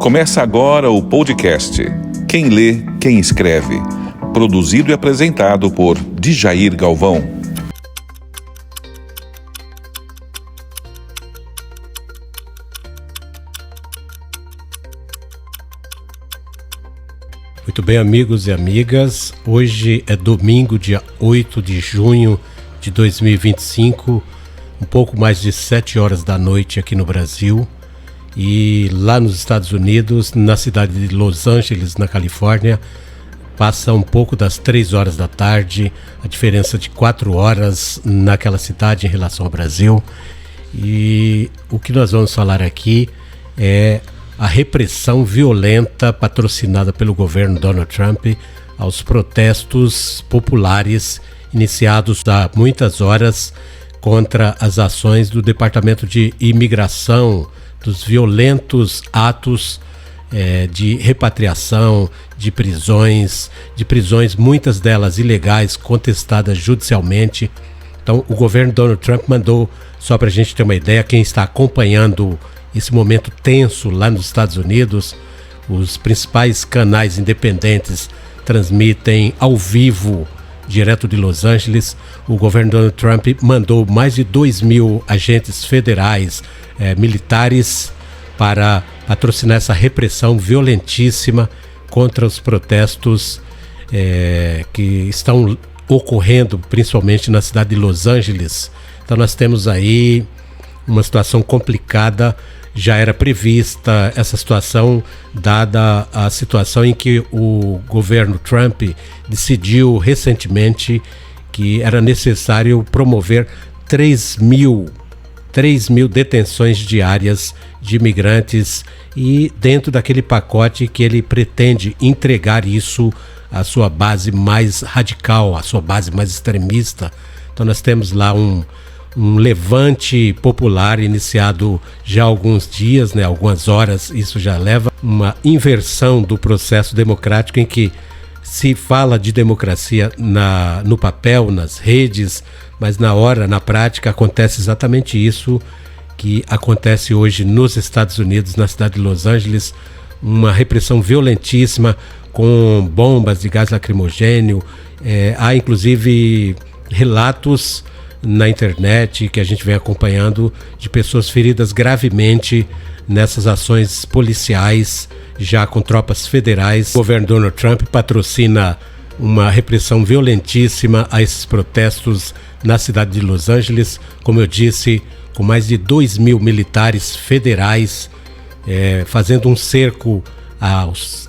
Começa agora o podcast Quem Lê, Quem Escreve, produzido e apresentado por Djair Galvão. Muito bem, amigos e amigas, hoje é domingo, dia 8 de junho de 2025, um pouco mais de 7 horas da noite aqui no Brasil. E lá nos Estados Unidos, na cidade de Los Angeles, na Califórnia, passa um pouco das 3 horas da tarde, a diferença de 4 horas naquela cidade em relação ao Brasil. E o que nós vamos falar aqui é a repressão violenta patrocinada pelo governo Donald Trump aos protestos populares iniciados há muitas horas contra as ações do Departamento de Imigração, dos violentos atos de repatriação, de prisões, muitas delas ilegais, contestadas judicialmente. Então, o governo Donald Trump mandou, só para a gente ter uma ideia, quem está acompanhando esse momento tenso lá nos Estados Unidos, os principais canais independentes transmitem ao vivo, direto de Los Angeles. O governo Donald Trump mandou mais de 2.000 agentes federais, militares, para patrocinar essa repressão violentíssima contra os protestos que estão ocorrendo principalmente na cidade de Los Angeles. Então nós temos aí uma situação complicada. Já era prevista essa situação, dada a situação em que o governo Trump decidiu recentemente que era necessário promover 3 mil detenções diárias de imigrantes, e dentro daquele pacote que ele pretende entregar isso à sua base mais radical, à sua base mais extremista. Então nós temos lá um levante popular iniciado já há alguns dias, algumas horas. Isso já leva uma inversão do processo democrático, em que se fala de democracia no papel, nas redes, mas na prática acontece exatamente isso que acontece hoje nos Estados Unidos, na cidade de Los Angeles, uma repressão violentíssima com bombas de gás lacrimogêneo. Há inclusive relatos na internet que a gente vem acompanhando de pessoas feridas gravemente nessas ações policiais, já com tropas federais. O governo Donald Trump patrocina uma repressão violentíssima a esses protestos na cidade de Los Angeles, como eu disse, com mais de 2.000 militares federais fazendo um cerco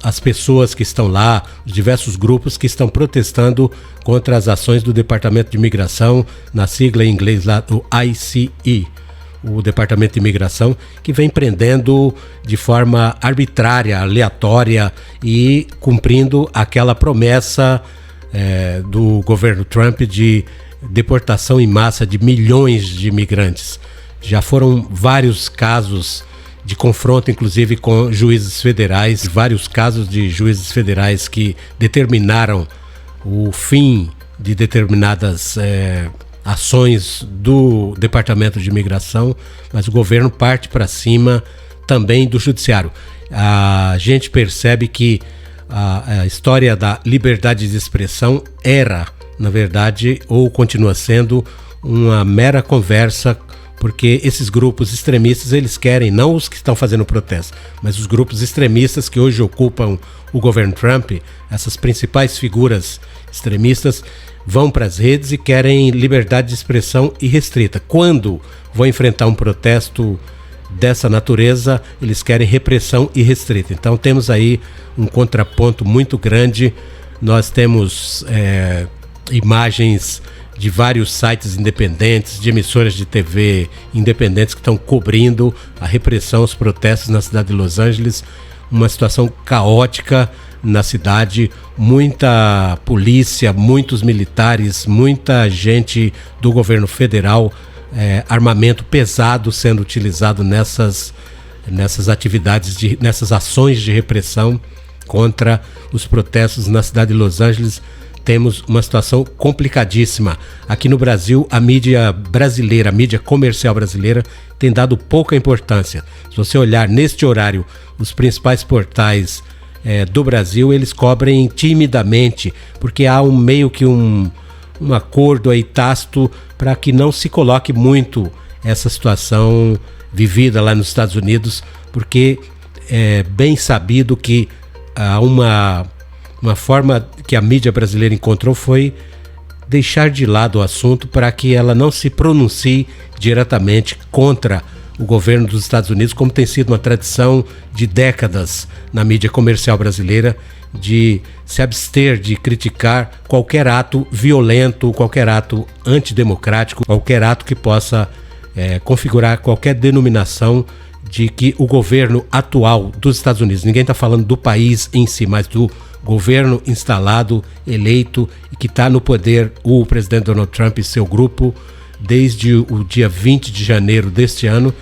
às pessoas que estão lá, os diversos grupos que estão protestando contra as ações do Departamento de Imigração, na sigla em inglês lá do ICE, o Departamento de Imigração, que vem prendendo de forma arbitrária, aleatória, e cumprindo aquela promessa do governo Trump de deportação em massa de milhões de imigrantes. Já foram vários casos de confronto, inclusive com juízes federais, vários casos de juízes federais que determinaram o fim de determinadas ações do Departamento de Imigração, mas o governo parte para cima também do judiciário. A gente percebe que a história da liberdade de expressão era, na verdade, ou continua sendo, uma mera conversa, porque esses grupos extremistas, eles querem, não os que estão fazendo protesto, mas os grupos extremistas que hoje ocupam o governo Trump, essas principais figuras extremistas, vão para as redes e querem liberdade de expressão irrestrita. Quando vão enfrentar um protesto dessa natureza, eles querem repressão irrestrita. Então temos aí um contraponto muito grande. Nós temos imagens de vários sites independentes, de emissoras de TV independentes que estão cobrindo a repressão, os protestos na cidade de Los Angeles. Uma situação caótica na cidade, muita polícia, muitos militares, muita gente do governo federal, armamento pesado sendo utilizado nessas atividades, nessas ações de repressão contra os protestos na cidade de Los Angeles. temos uma situação complicadíssima. Aqui no Brasil, a mídia brasileira, a mídia comercial brasileira, tem dado pouca importância. Se você olhar neste horário, os principais portais do Brasil, eles cobrem timidamente, porque há meio que um acordo aí tácito para que não se coloque muito essa situação vivida lá nos Estados Unidos, porque é bem sabido que há uma forma que a mídia brasileira encontrou foi deixar de lado o assunto para que ela não se pronuncie diretamente contra o governo dos Estados Unidos, como tem sido uma tradição de décadas na mídia comercial brasileira, de se abster de criticar qualquer ato violento, qualquer ato antidemocrático, qualquer ato que possa configurar qualquer denominação de que o governo atual dos Estados Unidos, ninguém está falando do país em si, mas do governo instalado, eleito e que está no poder, o presidente Donald Trump e seu grupo, desde o dia 20 de janeiro deste ano,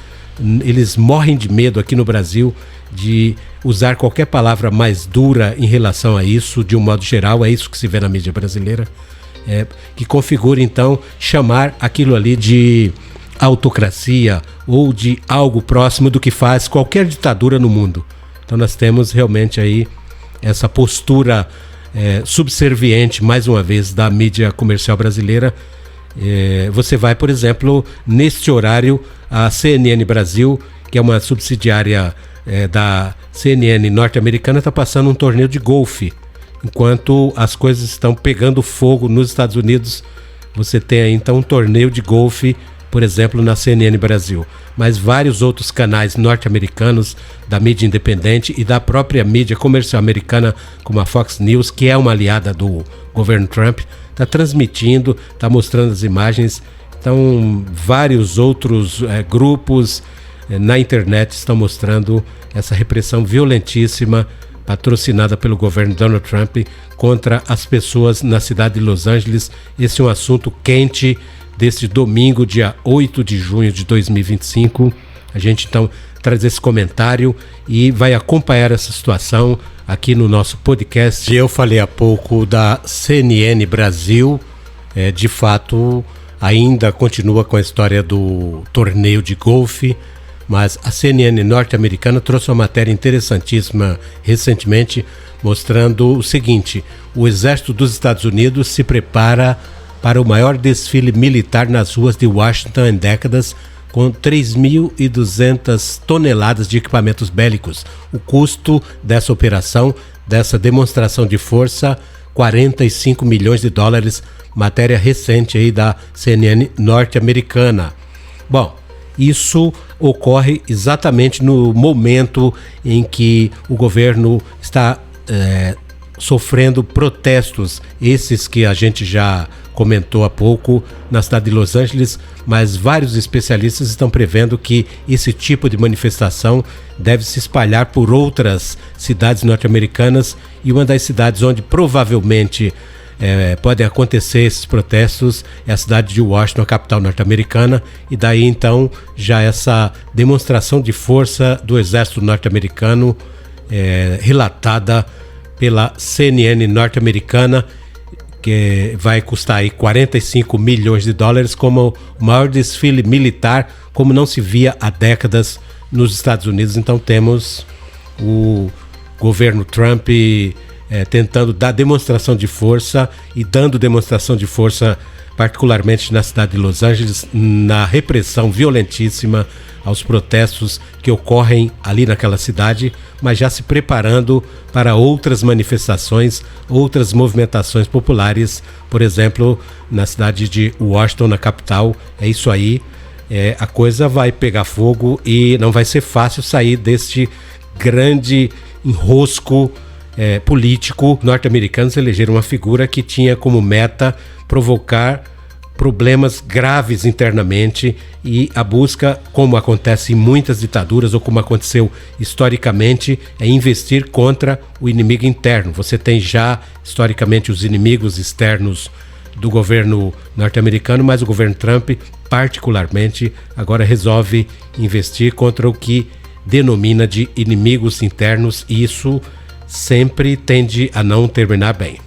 eles morrem de medo aqui no Brasil de usar qualquer palavra mais dura em relação a isso, de um modo geral, é isso que se vê na mídia brasileira, que configura então chamar aquilo ali de autocracia ou de algo próximo do que faz qualquer ditadura no mundo. Então nós temos realmente aí essa postura subserviente, mais uma vez, da mídia comercial brasileira. Você vai, por exemplo, neste horário, a CNN Brasil, que é uma subsidiária da CNN norte-americana, está passando um torneio de golfe. Enquanto as coisas estão pegando fogo nos Estados Unidos, você tem aí então um torneio de golfe, por exemplo, na CNN Brasil. Mas vários outros canais norte-americanos da mídia independente e da própria mídia comercial americana, como a Fox News, que é uma aliada do governo Trump, está transmitindo, está mostrando as imagens. Então, vários outros grupos na internet estão mostrando essa repressão violentíssima, patrocinada pelo governo Donald Trump, contra as pessoas na cidade de Los Angeles. Esse é um assunto quente deste domingo, dia 8 de junho de 2025. A gente então traz esse comentário e vai acompanhar essa situação aqui no nosso podcast. Eu falei há pouco da CNN Brasil, de fato ainda continua com a história do torneio de golfe, mas a CNN norte-americana trouxe uma matéria interessantíssima recentemente, mostrando o seguinte: o exército dos Estados Unidos se prepara para o maior desfile militar nas ruas de Washington em décadas, com 3.200 toneladas de equipamentos bélicos. O custo dessa operação, dessa demonstração de força, 45 milhões de dólares, matéria recente aí da CNN norte-americana. Bom, isso ocorre exatamente no momento em que o governo está sofrendo protestos, esses que a gente já comentou há pouco na cidade de Los Angeles, mas vários especialistas estão prevendo que esse tipo de manifestação deve se espalhar por outras cidades norte-americanas, e uma das cidades onde provavelmente podem acontecer esses protestos é a cidade de Washington, a capital norte-americana, e daí então já essa demonstração de força do exército norte-americano relatada pela CNN norte-americana, que vai custar aí 45 milhões de dólares, como o maior desfile militar, como não se via há décadas nos Estados Unidos. Então temos o governo Trump tentando dar demonstração de força e dando demonstração de força particularmente na cidade de Los Angeles, na repressão violentíssima aos protestos que ocorrem ali naquela cidade, mas já se preparando para outras manifestações, outras movimentações populares, por exemplo, na cidade de Washington, na capital. É isso aí, a coisa vai pegar fogo e não vai ser fácil sair deste grande enrosco político. Norte-americanos elegeram uma figura que tinha como meta provocar problemas graves internamente, e a busca, como acontece em muitas ditaduras ou como aconteceu historicamente, é investir contra o inimigo interno. Você tem já historicamente os inimigos externos do governo norte-americano, mas o governo Trump particularmente agora resolve investir contra o que denomina de inimigos internos, e isso sempre tende a não terminar bem.